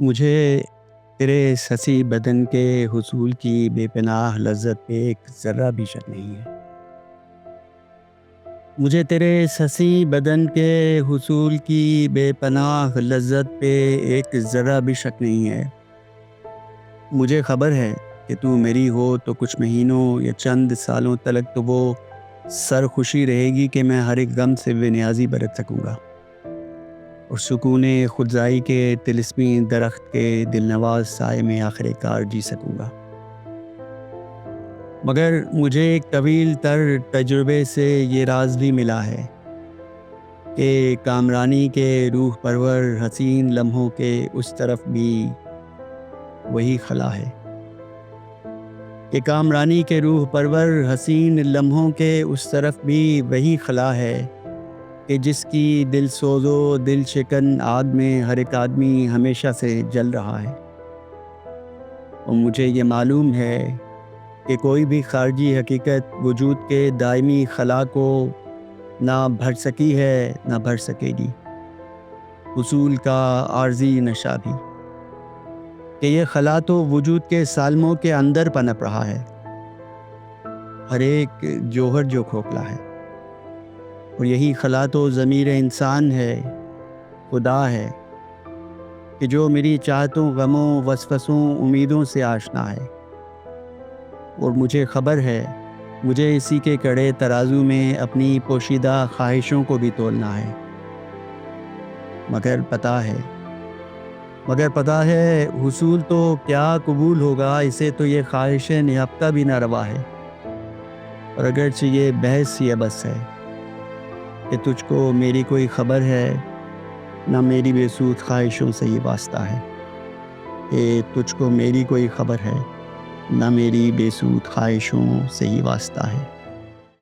مجھے تیرے اس حسی بدن کے حصول کی بے پناہ لذت پہ ایک ذرہ بھی شک نہیں ہے۔ مجھے تیرے اس حسی بدن کے حصول کی بے پناہ لذت پہ ایک ذرہ بھی شک نہیں ہے۔ مجھے خبر ہے کہ تو میری ہو تو کچھ مہینوں یا چند سالوں تلک تو وہ سرخوشی رہے گی کہ میں ہر ایک غم سے بے نیازی برت سکوں گا اور سکون خودزائی کے طلسمی درخت کے دلنواز سائے میں آخر کار جی سکوں گا۔ مگر مجھے ایک طویل تر تجربے سے یہ راز بھی ملا ہے کہ کامرانی کے روح پرور حسین لمحوں کے اس طرف بھی وہی خلا ہے کہ کامرانی کے روح پرور حسین لمحوں کے اس طرف بھی وہی خلا ہے کہ جس کی دل سوز و دل شکن آگ میں ہر ایک آدمی ہمیشہ سے جل رہا ہے۔ اور مجھے یہ معلوم ہے کہ کوئی بھی خارجی حقیقت وجود کے دائمی خلا کو نہ بھر سکی ہے نہ بھر سکے گی، حصول کا عارضی نشہ بھی، کہ یہ خلا تو وجود کے سالموں کے اندر پنپ رہا ہے، ہر ایک جوہر جو کھوکھلا ہے، اور یہی خلا تو ضمیر انسان ہے، خدا ہے، کہ جو میری چاہتوں غموں وسوسوں امیدوں سے آشنا ہے۔ اور مجھے خبر ہے مجھے اسی کے کڑے ترازو میں اپنی پوشیدہ خواہشوں کو بھی تولنا ہے، مگر پتہ ہے حصول تو کیا قبول ہوگا، اسے تو یہ خواہش نہفتہ بھی نہ روا ہے، اور اگرچہ یہ بحث یہ بس ہے کہ تجھ کو میری کوئی خبر ہے نہ میری بے سود خواہشوں سے یہ واسطہ ہے، کہ تجھ کو میری کوئی خبر ہے نہ میری بے سود خواہشوں سے ہی واسطہ ہے۔